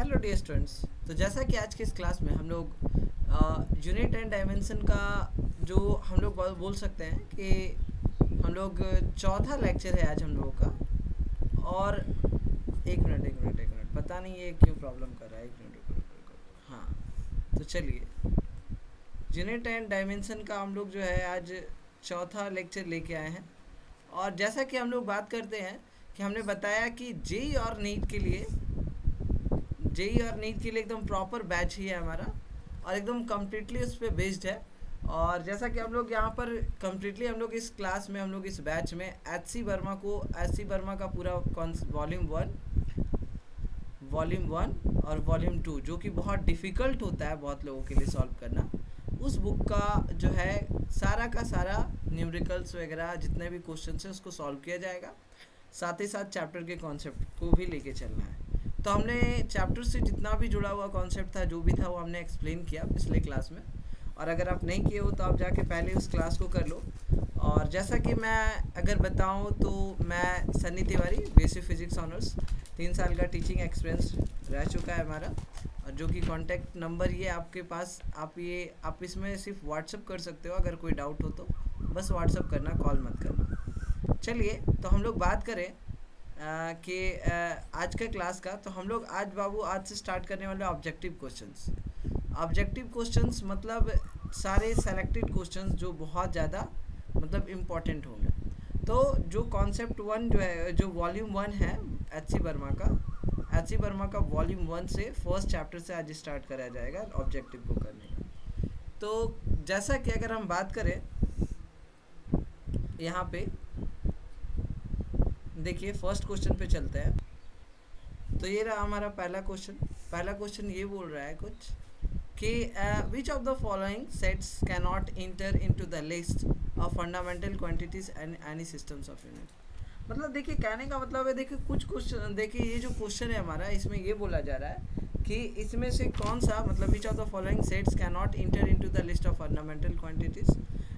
Hello dear students. तो जैसा कि आज की इस क्लास में हम लोग यूनिट एंड डायमेंशन का जो हम लोग बोल सकते हैं कि हम लोग चौथा लेक्चर है आज हम लोगों का। और एक मिनट पता नहीं ये क्यों प्रॉब्लम कर रहा है। एक मिनट रुको। हाँ, तो चलिए यूनिट एंड डायमेंशन का हम लोग जो है आज चौथा लेक्चर लेके आए हैं। और जैसा कि हम लोग बात करते हैं कि हमने बताया कि जेई और नीट के लिए एकदम प्रॉपर बैच ही है हमारा और एकदम कम्प्लीटली उस पर बेस्ड है। और जैसा कि हम लोग यहाँ पर कम्प्लीटली हम लोग इस क्लास में हम लोग इस बैच में एच सी वर्मा का पूरा वॉल्यूम वन और वॉल्यूम टू जो कि बहुत डिफ़िकल्ट होता है बहुत लोगों के लिए सॉल्व करना, उस बुक का जो है सारा का सारा न्यूमेरिकल्स वगैरह जितने भी क्वेश्चन है उसको सॉल्व किया जाएगा। साथ ही साथ चैप्टर के कॉन्सेप्ट को भी लेके चलना है। तो हमने चैप्टर से जितना भी जुड़ा हुआ कॉन्सेप्ट था जो भी था वो हमने एक्सप्लेन किया पिछले क्लास में। और अगर आप नहीं किए हो तो आप जाके पहले उस क्लास को कर लो। और जैसा कि मैं अगर बताऊं तो मैं Sunny Tiwari, basic physics honours, 3 साल का टीचिंग एक्सपीरियंस रह चुका है हमारा। और जो कि कॉन्टैक्ट नंबर ये आपके पास, आप इसमें सिर्फ व्हाट्सअप कर सकते हो। अगर कोई डाउट हो तो बस व्हाट्सअप करना, कॉल मत करना। चलिए तो हम लोग बात करें कि आज के क्लास का। तो हम लोग आज से स्टार्ट करने वाले ऑब्जेक्टिव क्वेश्चंस मतलब सारे सेलेक्टेड क्वेश्चंस जो बहुत ज़्यादा मतलब इम्पॉर्टेंट होंगे। तो जो कॉन्सेप्ट वन जो है, जो वॉल्यूम वन है एच सी वर्मा का वॉल्यूम वन से फर्स्ट चैप्टर से आज स्टार्ट करा जाएगा ऑब्जेक्टिव को करने का। तो जैसा कि अगर हम बात करें यहाँ पे देखिए फर्स्ट क्वेश्चन पे चलते हैं। तो ये रहा हमारा पहला क्वेश्चन ये बोल रहा है कुछ कि which of the following sets can not inter into the list of fundamental quantities and any systems of unit. मतलब देखिए कहने का मतलब है, देखिए कुछ क्वेश्चन, देखिए ये जो क्वेश्चन है हमारा इसमें ये बोला जा रहा है कि इसमें से कौन सा मतलब which of the following sets can not inter into the list of fundamental quantities,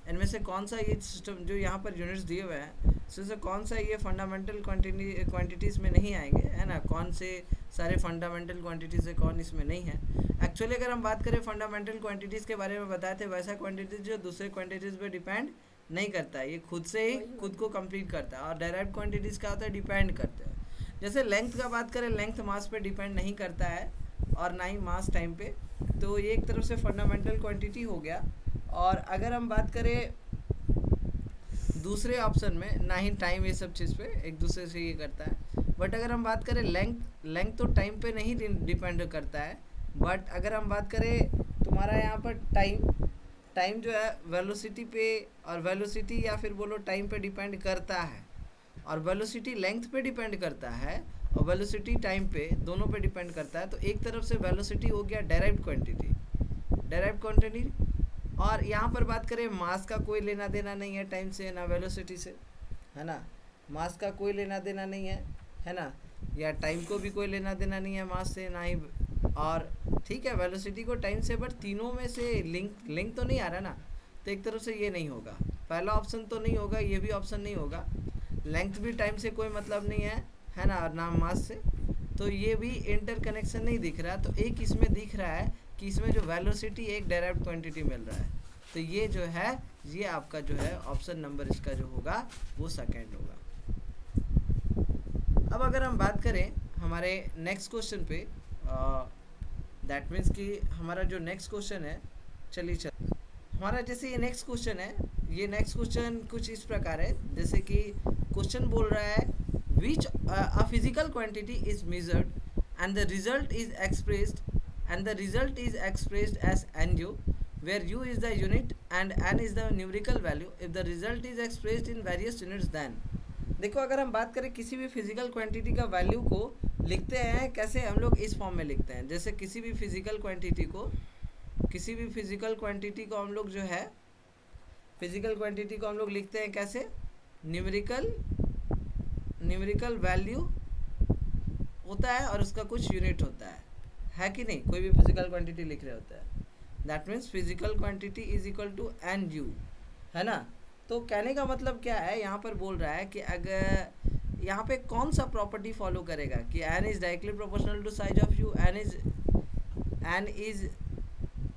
इनमें से कौन सा ये सिस्टम जो यहाँ पर यूनिट्स दिए हुए हैं उससे कौन सा ये फंडामेंटल क्वांटिटीज़ में नहीं आएंगे, है ना। कौन से सारे फंडामेंटल क्वांटिटीज़ है, कौन इसमें नहीं है। एक्चुअली अगर हम बात करें फंडामेंटल क्वांटिटीज़ के बारे में बताए थे, वैसा क्वांटिटीज़ जो दूसरे क्वांटिटीज़ पे डिपेंड नहीं करता है, ये खुद से ही खुद को कंप्लीट करता है। और डायरेक्ट क्वांटिटीज़ का होता है डिपेंड करते हैं। जैसे लेंथ का बात करें, लेंथ मास पे डिपेंड नहीं करता है और ना ही मास टाइम पे, तो ये एक तरफ से फंडामेंटल क्वांटिटी हो गया। और अगर हम बात करें दूसरे ऑप्शन में, ना ही टाइम ये सब चीज़ पे एक दूसरे से ये करता है। बट अगर हम बात करें लेंथ तो टाइम पे नहीं डिपेंड करता है। बट अगर हम बात करें तुम्हारा यहाँ पर टाइम जो है वेलोसिटी पे, और वेलोसिटी या फिर बोलो टाइम पे डिपेंड करता है, और वेलोसिटी लेंथ पे डिपेंड करता है, और वेलोसिटी टाइम पे दोनों पे डिपेंड करता है। तो एक तरफ से वेलोसिटी हो गया डायरेक्ट क्वांटिटी। और यहाँ पर बात करें मास का कोई लेना देना नहीं है टाइम से, ना वेलोसिटी से, है ना। मास का कोई लेना देना नहीं है ना। या टाइम को भी कोई लेना देना नहीं है मास से, ना ही। और ठीक है वेलोसिटी को टाइम से, बट तीनों में से लिंक तो नहीं आ रहा ना। तो एक तरफ से ये नहीं होगा, पहला ऑप्शन तो नहीं होगा, ये भी ऑप्शन नहीं होगा। लेंथ भी टाइम से कोई मतलब नहीं है ना, और ना मास से। तो ये भी इंटर कनेक्शन नहीं दिख रहा। तो एक इसमें दिख रहा है कि इसमें जो वेलोसिटी एक डायरेक्ट क्वांटिटी मिल रहा है। तो ये जो है ये आपका जो है ऑप्शन नंबर इसका जो होगा वो सेकंड होगा। अब अगर हम बात करें हमारे नेक्स्ट क्वेश्चन पे, दैट मीन्स कि हमारा जो नेक्स्ट क्वेश्चन है, चलिए हमारा जैसे ये नेक्स्ट क्वेश्चन है, ये नेक्स्ट क्वेश्चन कुछ इस प्रकार है। जैसे कि क्वेश्चन बोल रहा है which a physical quantity is measured and the result is expressed as nu, where u is the unit and n is the numerical value. If the result is expressed in various units, then देखो अगर हम बात करें किसी भी physical quantity का value को लिखते हैं कैसे, हम लोग इस फॉर्म में लिखते हैं। जैसे किसी भी फिजिकल क्वांटिटी को हम लोग जो है फिजिकल क्वांटिटी को हम लोग लिखते हैं कैसे, न्यूमेरिकल वैल्यू होता है और उसका कुछ यूनिट होता है कि नहीं। कोई भी फिजिकल क्वांटिटी लिख रहे होता है, that means physical quantity is equal to N U, है ना। तो कहने का मतलब क्या है, यहाँ पर बोल रहा है कि अगर यहाँ पे कौन सा प्रॉपर्टी फॉलो करेगा कि N is directly proportional to size of U, N is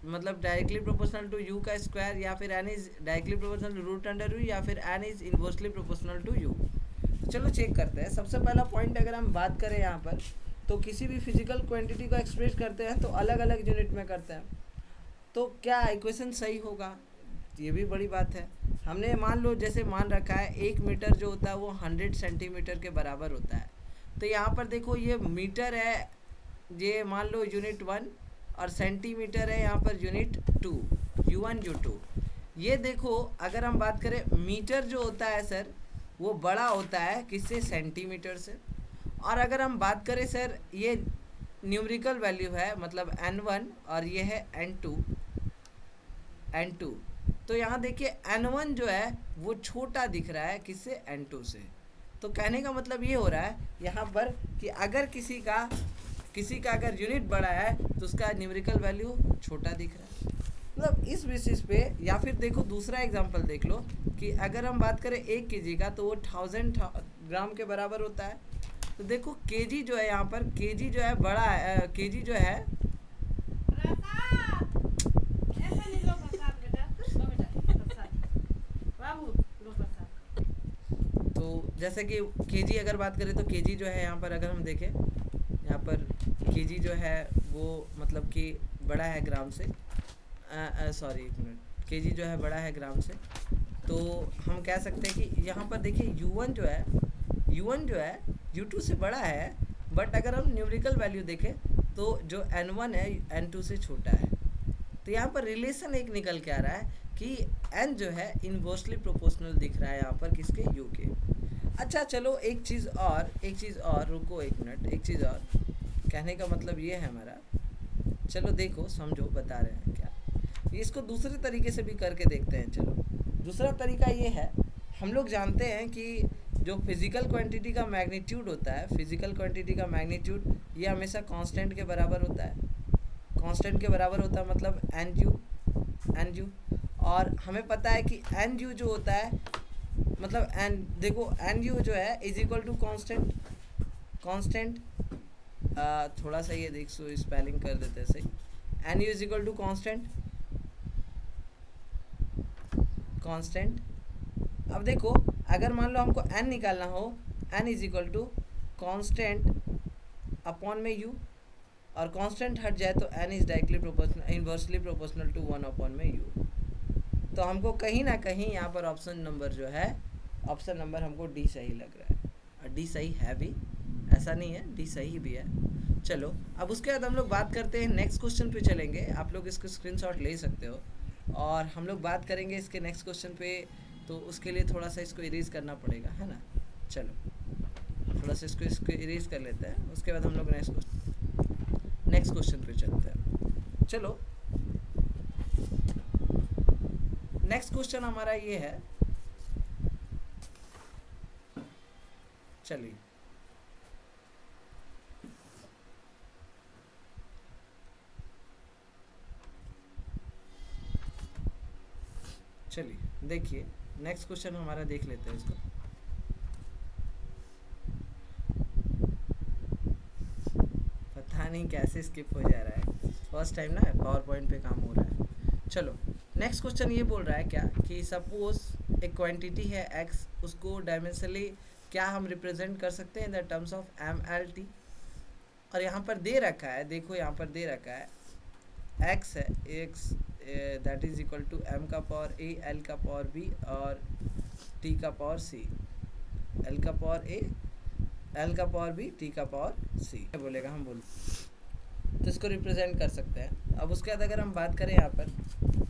मतलब डायरेक्टली प्रोपोर्शनल टू यू का स्क्वायर, या फिर N is directly proportional to root under U, या फिर N is inversely proportional to U. चलो check करते हैं। सबसे पहला पॉइंट अगर हम बात करें यहाँ पर, तो किसी भी फिजिकल क्वांटिटी को एक्सप्रेस करते हैं तो अलग अलग यूनिट में करते हैं, तो क्या इक्वेशन सही होगा, ये भी बड़ी बात है। हमने मान लो जैसे मान रखा है 1 मीटर जो होता है वो 100 सेंटीमीटर के बराबर होता है, तो यहाँ पर देखो ये मीटर है, ये मान लो यूनिट 1, और सेंटीमीटर है यहाँ पर यूनिट 2, U1 U2। ये देखो अगर हम बात करें मीटर जो होता है सर वो बड़ा होता है किससे, सेंटीमीटर से। और अगर हम बात करें सर ये न्यूमेरिकल वैल्यू है मतलब N1 और ये है N2, तो यहाँ देखिए N1 जो है वो छोटा दिख रहा है किससे, N2 से। तो कहने का मतलब ये हो रहा है यहाँ पर कि अगर किसी का अगर यूनिट बड़ा है तो उसका न्यूमेरिकल वैल्यू छोटा दिख रहा है, मतलब इस बेसिस पे। या फिर देखो दूसरा एग्जांपल देख लो कि अगर हम बात करें 1 केजी का तो वो 1000 ग्राम के बराबर होता है। तो देखो केजी जो है यहाँ पर, केजी जो है बड़ा है, केजी जो है तो जैसे कि केजी अगर बात करें तो केजी जो है यहाँ पर अगर हम देखें, यहाँ पर केजी जो है वो मतलब कि बड़ा है ग्राम से, सॉरी एक मिनट, केजी जो है बड़ा है ग्राम से। तो हम कह सकते हैं कि यहाँ पर देखिए U1 जो है U2 से बड़ा है, बट अगर हम न्यूमेरिकल वैल्यू देखें तो जो N1 है N2 से छोटा है। तो यहाँ पर रिलेशन एक निकल के आ रहा है कि N जो है इनवर्सली प्रोपोर्शनल दिख रहा है यहाँ पर किसके, U के। अच्छा चलो एक चीज़ और रुको एक मिनट, एक चीज़ और कहने का मतलब ये है हमारा, चलो देखो समझो बता रहे हैं क्या, इसको दूसरे तरीके से भी करके देखते हैं। चलो दूसरा तरीका ये है, हम लोग जानते हैं कि जो फिजिकल क्वांटिटी का मैग्नीट्यूड होता है, फिजिकल क्वांटिटी का मैग्नीट्यूड ये हमेशा कांस्टेंट के बराबर होता है, कांस्टेंट के बराबर होता है मतलब एन यू। और हमें पता है कि एन यू जो होता है मतलब देखो एन यू जो है इज इक्वल टू कांस्टेंट, थोड़ा सा ये देख सो स्पेलिंग कर देते हैं सही, N U is equal to constant. अब देखो अगर मान लो हमको n निकालना हो, n is equal to constant upon में u, और कांस्टेंट हट जाए तो n is directly proportional inversely proportional to 1 upon में u। तो हमको कहीं ना कहीं यहाँ पर ऑप्शन नंबर जो है, ऑप्शन नंबर हमको डी सही लग रहा है, और डी सही है भी, ऐसा नहीं है, डी सही भी है। चलो अब उसके बाद हम लोग बात करते हैं नेक्स्ट क्वेश्चन पे चलेंगे, आप लोग इसको स्क्रीनशॉट ले सकते हो, और हम लोग बात करेंगे इसके नेक्स्ट क्वेश्चन पे। तो उसके लिए थोड़ा सा इसको इरेज करना पड़ेगा, है ना। चलो थोड़ा सा इसको इरेज कर लेते हैं, उसके बाद हम लोग नेक्स्ट क्वेश्चन पे चलते हैं। चलो नेक्स्ट क्वेश्चन हमारा ये है, चलिए देखिए नेक्स्ट क्वेश्चन हमारा देख लेते हैं इसको। पता नहीं कैसे स्किप हो जा रहा है, फर्स्ट टाइम ना पावर पॉइंट पे काम हो रहा है। चलो नेक्स्ट क्वेश्चन ये बोल रहा है क्या कि सपोज एक क्वांटिटी है x, उसको डायमेंशनली क्या हम रिप्रेजेंट कर सकते हैं इन द टर्म्स ऑफ mLt, और यहाँ पर दे रखा है, देखो यहाँ पर दे रखा है x है, x that is equal to m का पावर a l का पावर b और t का पावर c, l का पावर a l का पावर b t का पावर c बोलेगा, हम बोल तो इसको रिप्रेजेंट कर सकते हैं। अब उसके बाद अगर हम बात करें यहाँ पर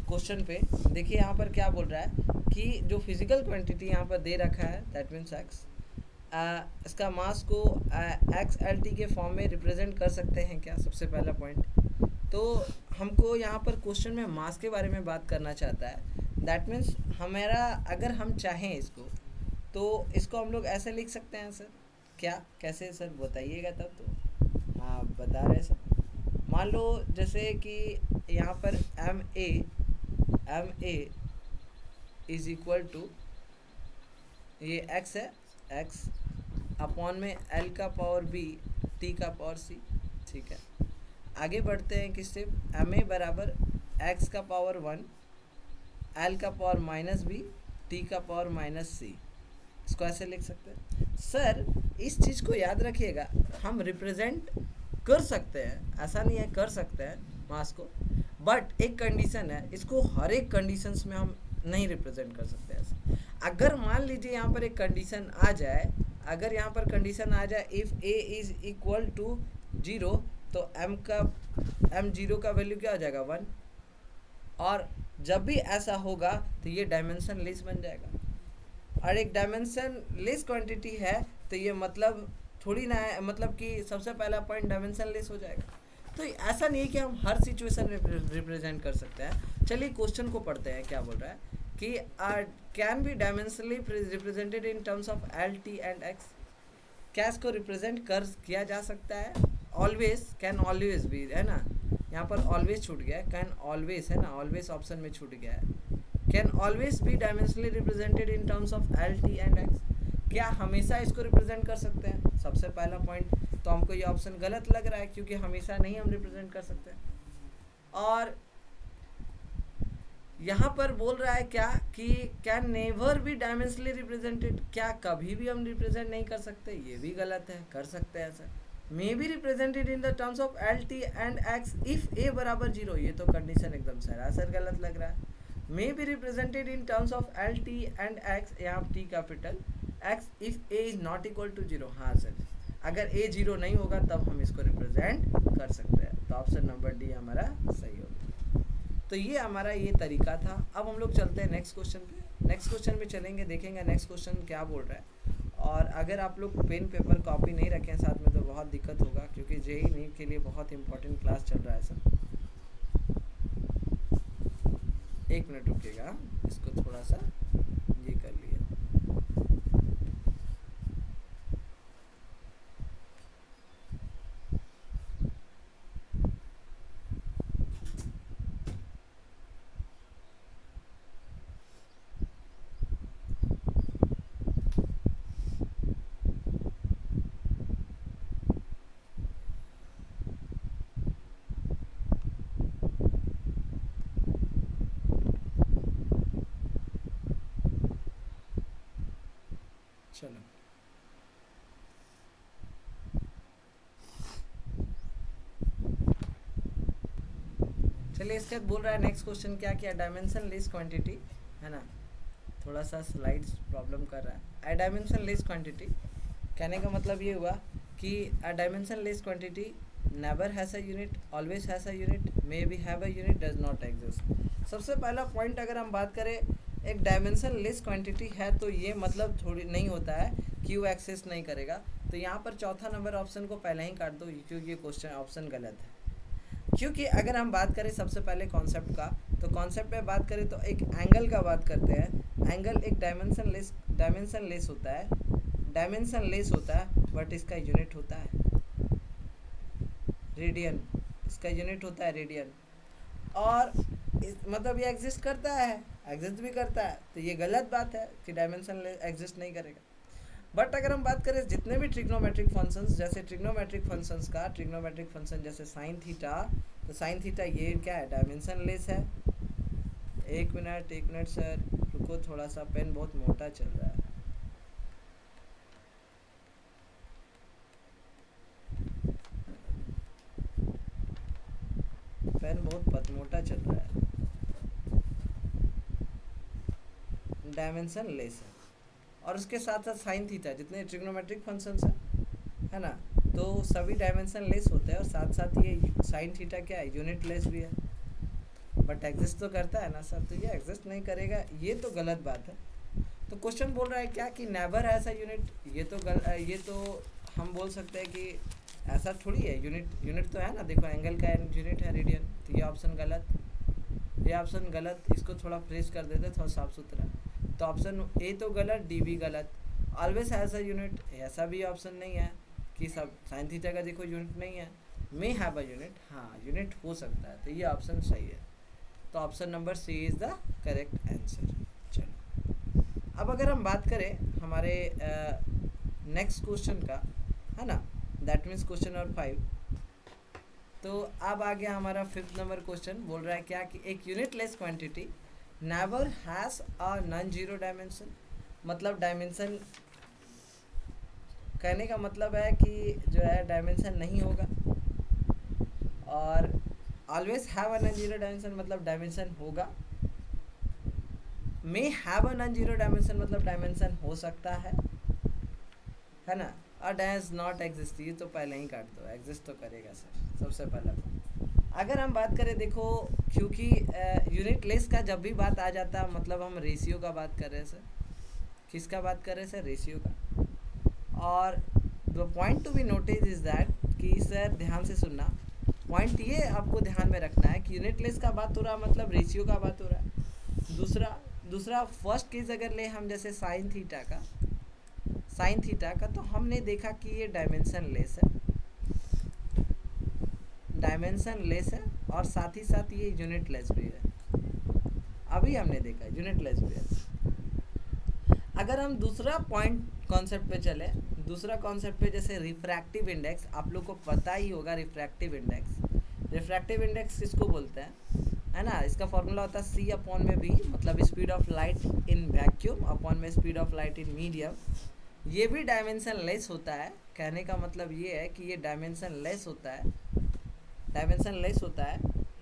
क्वेश्चन पे, देखिए यहाँ पर क्या बोल रहा है कि जो फिजिकल क्वांटिटी यहाँ पर दे रखा है दैट मीन्स x, इसका मास को XLT के फॉर्म में रिप्रेजेंट कर सकते हैं क्या, सबसे पहला पॉइंट। तो हमको यहाँ पर क्वेश्चन में मास के बारे में बात करना चाहता है, दैट मीन्स हमारा अगर हम चाहें इसको तो इसको हम लोग ऐसे लिख सकते हैं सर, क्या कैसे सर बताइएगा तब। तो हाँ बता रहे सर, मान लो जैसे कि यहाँ पर M A is equal to ये x है, x अपॉन में एल का पावर बी टी का पावर सी। ठीक है, आगे बढ़ते हैं कि स्टेप एम ए बराबर एक्स का पावर 1 एल का पावर माइनस बी टी का पावर माइनस सी। इसको ऐसे लिख सकते हैं। सर इस चीज़ को याद रखिएगा, हम रिप्रेजेंट कर सकते हैं, ऐसा नहीं है, कर सकते हैं मास को, बट एक कंडीशन है, इसको हर एक कंडीशंस में हम नहीं रिप्रेजेंट कर सकते ऐसे। अगर मान लीजिए यहाँ पर एक कंडीशन आ जाए, अगर यहाँ पर कंडीशन आ जाए if A is equal to 0 तो एम जीरो का वैल्यू क्या हो जाएगा 1, और जब भी ऐसा होगा तो ये डायमेंशन लेस बन जाएगा। और एक डायमेंशन लेस क्वांटिटी है तो ये मतलब थोड़ी ना है, मतलब कि सबसे पहला पॉइंट डायमेंशन लेस हो जाएगा। तो ऐसा नहीं है कि हम हर सिचुएशन रिप्रेजेंट कर सकते हैं। चलिए क्वेश्चन को पढ़ते हैं, क्या बोल रहा है कि can be dimensionally represented in terms of l t and x. क्या इसको रिप्रेजेंट किया जा सकता है? ऑलवेज, कैन ऑलवेज भी, है ना, यहाँ पर ऑलवेज छूट गया है, कैन ऑलवेज है ना, ऑलवेज ऑप्शन में छूट गया है। Can always be dimensionally represented in terms of l t and x. क्या हमेशा इसको रिप्रेजेंट कर सकते हैं? सबसे पहला पॉइंट तो हमको ये ऑप्शन गलत लग रहा है, क्योंकि हमेशा नहीं हम रिप्रेजेंट कर सकते। और यहाँ पर बोल रहा है क्या कि can never be dimensionally represented. क्या कभी भी हम रिप्रेजेंट नहीं कर सकते? ये भी गलत है, कर सकते हैं sir. May be represented in the terms of l t and x if a बराबर 0। ये तो कंडीशन एकदम सरासर गलत लग रहा है। May be represented in terms of l t and x, यहाँ t capital x if a is not equal to 0। हाँ सर, अगर ए 0 नहीं होगा तब हम इसको रिप्रेजेंट कर सकते हैं। तो ऑप्शन नंबर डी हमारा सही होगा। तो ये हमारा ये तरीका था। अब हम लोग चलते हैं नेक्स्ट क्वेश्चन पे। नेक्स्ट क्वेश्चन में चलेंगे, देखेंगे नेक्स्ट क्वेश्चन क्या बोल रहा है। और अगर आप लोग पेन पेपर कॉपी नहीं रखें साथ में तो बहुत दिक्कत होगा, क्योंकि जेईई नीट के लिए बहुत इंपॉर्टेंट क्लास चल रहा है सर। एक मिनट रुकिएगा, इसको थोड़ा सा ये कर लिया। चलो चलिए, इसके बाद बोल रहा है नेक्स्ट क्वेश्चन क्या किया, डायमेंशन लेस क्वांटिटी, है ना, थोड़ा सा स्लाइड्स प्रॉब्लम कर रहा है। अ डायमेंशन लेस क्वांटिटी कहने का मतलब ये हुआ कि अ dimension less quantity never has a unit, always has a unit, may be have a unit, does not exist. सबसे पहला पॉइंट अगर हम बात करें, एक डायमेंशन लेस क्वांटिटी है तो ये मतलब थोड़ी नहीं होता है कि वो एक्सेस नहीं करेगा। तो यहाँ पर चौथा नंबर ऑप्शन को पहले ही काट दो, क्योंकि ये क्वेश्चन ऑप्शन गलत है। क्योंकि अगर हम बात करें सबसे पहले कॉन्सेप्ट का, तो कॉन्सेप्ट में बात करें तो एक एंगल का बात करते हैं। एंगल एक डायमेंशन लेस होता है, डायमेंशन लेस होता है, बट इसका यूनिट होता है रेडियन, इसका यूनिट होता है रेडियन। और मतलब ये एग्जिस्ट करता है, एग्जिस्ट भी करता है, तो ये गलत बात है कि डायमेंशन एग्जिस्ट नहीं करेगा। बट अगर हम बात करें जितने भी ट्रिग्नोमेट्रिक फंक्शंस, जैसे ट्रिग्नोमेट्रिक फंक्शंस का ट्रिग्नोमेट्रिक फंक्शन जैसे साइन थीटा, तो साइन थीटा ये क्या है, डायमेंशन लेस है। एक मिनट सर रुको, थोड़ा सा पेन बहुत मोटा चल रहा है। पेन बहुत मोटा चल रहा है, डायमेंशन लेस है। और उसके साथ साथ साइन थीटा, जितने ट्रिग्नोमेट्रिक फंक्शंस है ना, तो सभी डायमेंशन लेस होते हैं। और साथ साथ ये साइन थीटा क्या है, यूनिट लेस भी है, बट एग्जिस्ट तो करता है ना सर, तो ये एग्जिस्ट नहीं करेगा, ये तो गलत बात है। तो क्वेश्चन बोल रहा है क्या कि नेवर ऐसा यूनिट, ये तो हम बोल सकते हैं कि ऐसा थोड़ी है, यूनिट तो है ना, देखो एंगल का यूनिट है रेडियन, तो ये ऑप्शन गलत, ये ऑप्शन गलत। इसको थोड़ा प्रेस कर देते थोड़ा साफ सुथरा। तो ऑप्शन ए तो गलत, डी भी गलत। ऑलवेज हैज़ अ यूनिट, ऐसा भी ऑप्शन नहीं है कि सब साइन थीटा का देखो यूनिट नहीं है। मे हैव अ यूनिट, हाँ यूनिट हो सकता है, तो ये ऑप्शन सही है। तो option number C is the correct answer. चलो अब अगर हम बात करें हमारे नेक्स्ट क्वेश्चन का, है ना, दैट मीन्स क्वेश्चन नंबर 5। तो अब आ गया हमारा 5th नंबर क्वेश्चन। बोल रहा है क्या कि एक unitless quantity never has a non zero dimension. मतलब डायमेंशन, कहने का मतलब है कि जो है डायमेंशन नहीं होगा। और always have a non zero dimension मतलब डायमेंशन होगा। मे have a non zero dimension मतलब डायमेंशन हो सकता है ना। और डैज नॉट एग्जिस्ट, ये तो पहले ही काट दो, एग्जिस्ट तो करेगा सर सबसे पहला। अगर हम बात करें, देखो क्योंकि यूनिटलेस का जब भी बात आ जाता है मतलब हम रेशियो का बात कर रहे हैं सर। किसका बात कर रहे हैं सर? रेशियो का। और the point to be notice is that कि सर ध्यान से सुनना, पॉइंट ये आपको ध्यान में रखना है कि यूनिटलेस का बात हो रहा है मतलब रेशियो का बात हो रहा है। दूसरा फर्स्ट केस अगर ले हम जैसे साइन थीटा का, तो हमने देखा कि ये डायमेंशन लेस है और साथ ही साथ ये यूनिटलेस भी है। अभी हमने देखा यूनिटलेस भी है। अगर हम दूसरा पॉइंट कॉन्सेप्ट पे चले, दूसरा कॉन्सेप्ट पे जैसे रिफ्रैक्टिव इंडेक्स, आप लोग को पता ही होगा रिफ्रैक्टिव इंडेक्स किसको बोलते हैं, है ना। इसका फॉर्मूला होता है सी अपॉन में बी, मतलब speed of light in vacuum upon में speed of light in medium. ये भी डायमेंशन लेस होता है। कहने का मतलब ये है कि ये डायमेंशन लेस होता है।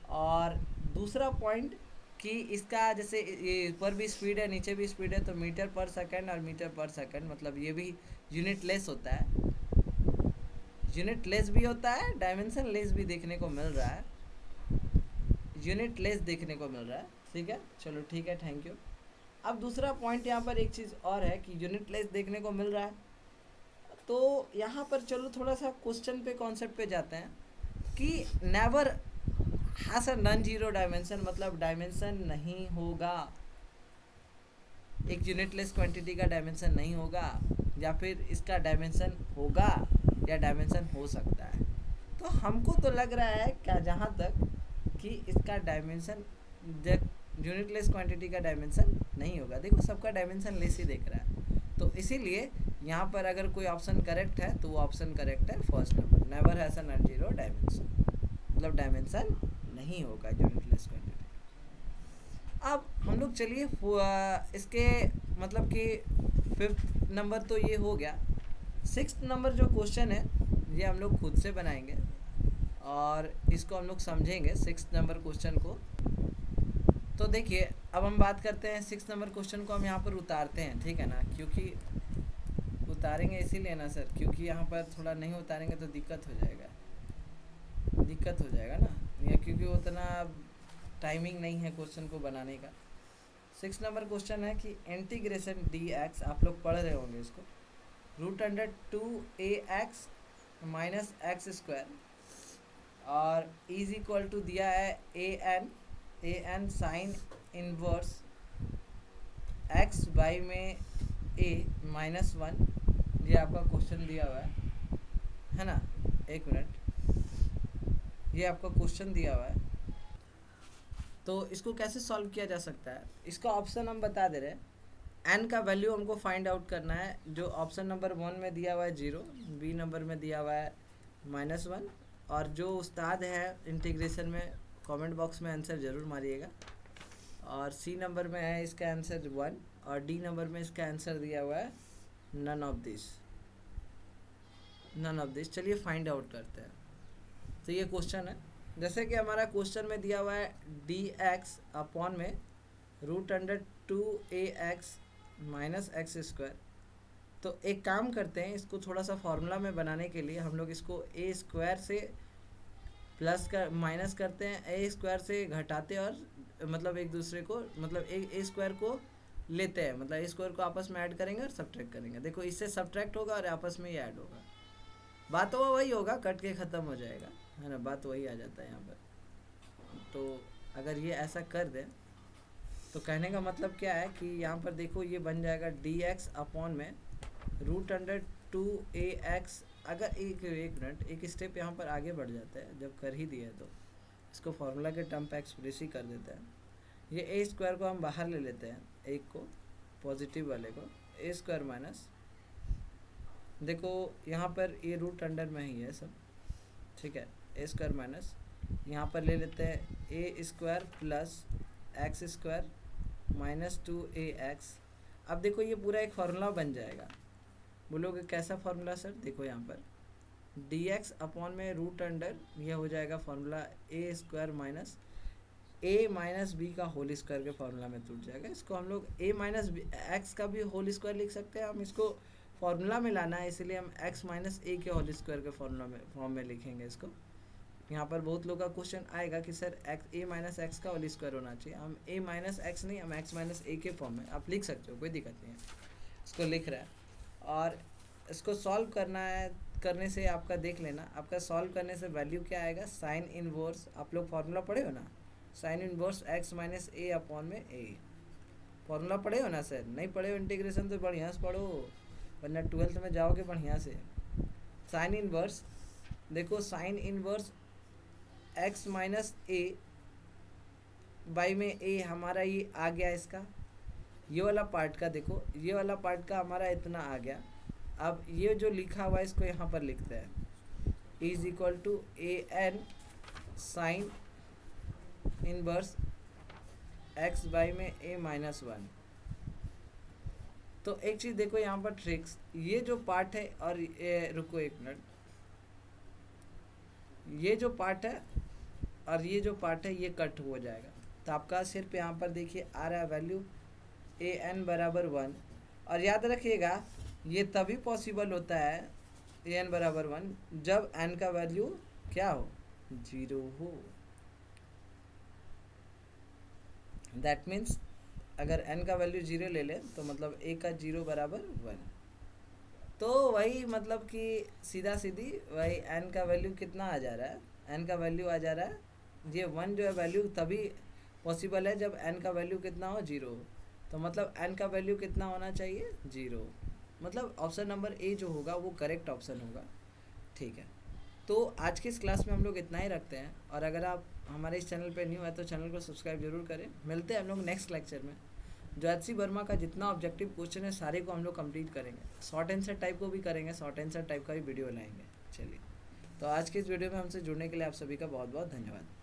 और दूसरा पॉइंट कि इसका जैसे ये ऊपर भी स्पीड है नीचे भी स्पीड है, तो मीटर पर सेकंड और मीटर पर सेकंड, मतलब ये भी यूनिट लेस होता है। यूनिट लेस भी होता है, डायमेंशन लेस भी देखने को मिल रहा है, यूनिट लेस देखने को मिल रहा है। ठीक है, चलो ठीक है, थैंक यू। अब दूसरा पॉइंट यहाँ पर एक चीज़ और है कि यूनिट लेस देखने को मिल रहा है, तो यहाँ पर चलो थोड़ा सा क्वेश्चन पे कॉन्सेप्ट पे जाते हैं कि never has a non zero dimension मतलब डायमेंशन नहीं होगा। एक यूनिटलेस क्वांटिटी का डायमेंशन नहीं होगा, या फिर इसका डायमेंशन होगा या डायमेंशन हो सकता है। तो हमको तो लग रहा है क्या, जहाँ तक कि इसका डायमेंशन यूनिटलेस क्वांटिटी का डायमेंशन नहीं होगा। देखो सबका डायमेंशन लेस ही देख रहा है, तो इसीलिए यहाँ पर अगर कोई ऑप्शन करेक्ट है तो वो ऑप्शन करेक्ट है first number, never has a non zero dimension, मतलब डायमेंशन नहीं होगा यूनिटलेस क्वांटिटी। अब हम लोग चलिए इसके मतलब कि 5th नंबर तो ये हो गया। 6th नंबर जो क्वेश्चन है ये हम लोग खुद से बनाएंगे और इसको हम लोग समझेंगे 6th नंबर क्वेश्चन को। तो देखिए अब हम बात करते हैं 6th नंबर क्वेश्चन को, हम यहाँ पर उतारते हैं, ठीक है ना, क्योंकि उतारेंगे इसीलिए ना सर, क्योंकि यहाँ पर थोड़ा नहीं उतारेंगे तो दिक्कत हो जाएगा ना, या क्योंकि उतना टाइमिंग नहीं है क्वेश्चन को बनाने का। 6 नंबर क्वेश्चन है कि इंटीग्रेशन डी एक्स, आप लोग पढ़ रहे होंगे इसको, √2ax माइनस एक्स स्क्वायर, और इज इक्वल टू दिया है a N sine inverse x by में a -1, ये आपका क्वेश्चन दिया हुआ है ना। एक मिनट, ये आपका क्वेश्चन दिया हुआ है, तो इसको कैसे सॉल्व किया जा सकता है, इसका ऑप्शन हम बता दे रहे हैं। n का वैल्यू हमको फाइंड आउट करना है, जो ऑप्शन नंबर 1 में दिया हुआ है 0, बी नंबर में दिया हुआ है -1, और जो उस्ताद है इंटीग्रेशन में कमेंट बॉक्स में आंसर ज़रूर मारिएगा। और सी नंबर में है इसका आंसर 1, और डी नंबर में इसका आंसर दिया हुआ है नन ऑफ दिस। चलिए फाइंड आउट करते हैं। तो ये क्वेश्चन है, जैसे कि हमारा क्वेश्चन में दिया हुआ है डी एक्स अपॉन में √2ax माइनस एक्स स्क्वायर। तो एक काम करते हैं, इसको थोड़ा सा फॉर्मूला में बनाने के लिए हम लोग इसको ए स्क्वायर से प्लस कर माइनस करते हैं, ए स्क्वायर से घटाते, और मतलब एक दूसरे को मतलब ए स्क्वायर को लेते हैं, मतलब ए स्क्वायर को आपस में ऐड करेंगे और सब्ट्रैक्ट करेंगे। देखो इससे सब्ट्रैक्ट होगा और आपस में ही ऐड होगा, बात तो वही होगा, कट के ख़त्म हो जाएगा, है ना, बात वही आ जाता है यहाँ पर। तो अगर ये ऐसा कर दें तो कहने का मतलब क्या है कि यहाँ पर देखो ये बन जाएगा डी एक्स अपॉन में √2ax। अगर एक मिनट, एक स्टेप यहाँ पर आगे बढ़ जाता है, जब कर ही दिया तो इसको फार्मूला के टर्म पे एक्सप्रेस ही कर देते हैं। ये ए स्क्वायर को हम बाहर ले लेते हैं, एक को पॉजिटिव वाले को, ए स्क्वायर माइनस देखो यहाँ पर ये रूट अंडर में ही है सब, ठीक है। ए स्क्वायर माइनस यहाँ पर ले लेते हैं a square plus x square minus 2ax। अब देखो ये पूरा एक फार्मूला बन जाएगा। बोलोगे कैसा फार्मूला सर? देखो यहाँ पर dx अपॉन में रूट अंडर ये हो जाएगा फार्मूला ए स्क्वायर माइनस ए माइनस बी का होल स्क्वायर के फार्मूला में टूट जाएगा। इसको हम लोग ए माइनस एक्स का भी होल स्क्वायर लिख सकते हैं। हम इसको फार्मूला में लाना है, इसलिए हम एक्स माइनस ए के होल स्क्वायर के फॉर्म में लिखेंगे इसको। यहाँ पर बहुत लोग का क्वेश्चन आएगा कि सर एक्स ए माइनस एक्स का होल स्क्वायर होना चाहिए। हम ए माइनस एक्स नहीं, हम एक्स माइनस ए के फॉर्म में आप लिख सकते हो, कोई दिक्कत नहीं है। इसको लिख रहा है और इसको सॉल्व करना है। करने से आपका देख लेना, आपका सॉल्व करने से वैल्यू क्या आएगा, साइन इनवर्स। आप लोग फार्मूला पढ़े हो ना, साइन इनवर्स एक्स माइनस ए अपॉन में ए। फार्मूला पढ़े हो ना सर? नहीं पढ़े हो इंटीग्रेशन तो बढ़िया से पढ़ो, वरना 12th में जाओगे बढ़िया से। साइन इनवर्स, देखो sign inverse x minus A by में ए हमारा ये आ गया। इसका ये वाला पार्ट का देखो, ये वाला पार्ट का हमारा इतना आ गया। अब ये जो लिखा हुआ है इसको यहाँ पर लिखते हैं, is equal to A N sine inverse x by में ए माइनस 1। तो एक चीज़ देखो यहाँ पर ट्रिक्स, ये जो पार्ट है और रुको एक मिनट, ये जो पार्ट है और ये जो पार्ट है ये कट हो जाएगा। तो आपका सिर्फ यहाँ पर देखिए आ रहा है वैल्यू ए एन बराबर 1। और याद रखिएगा ये तभी पॉसिबल होता है ए एन बराबर 1 जब एन का वैल्यू क्या हो, 0 हो। दैट मीन्स अगर n का वैल्यू 0 ले लें तो मतलब a का 0 बराबर 1। तो वही मतलब कि सीधा सीधी वही n का वैल्यू कितना आ जा रहा है, n का वैल्यू आ जा रहा है ये 1 जो है वैल्यू तभी पॉसिबल है जब n का वैल्यू कितना हो, 0 हो। तो मतलब n का वैल्यू कितना होना चाहिए, 0। मतलब ऑप्शन नंबर ए जो होगा वो करेक्ट ऑप्शन होगा, ठीक है। तो आज की इस क्लास में हम लोग इतना ही रखते हैं। और अगर आप हमारे इस चैनल पे न्यू है तो चैनल को सब्सक्राइब जरूर करें। मिलते हैं हम लोग नेक्स्ट लेक्चर में। जो एच सी वर्मा का जितना ऑब्जेक्टिव क्वेश्चन है सारे को हम लोग कंप्लीट करेंगे। शॉर्ट आंसर टाइप को भी करेंगे, शॉर्ट आंसर टाइप का भी वीडियो लाएंगे। चलिए, तो आज की इस वीडियो में हमसे जुड़ने के लिए आप सभी का बहुत बहुत धन्यवाद।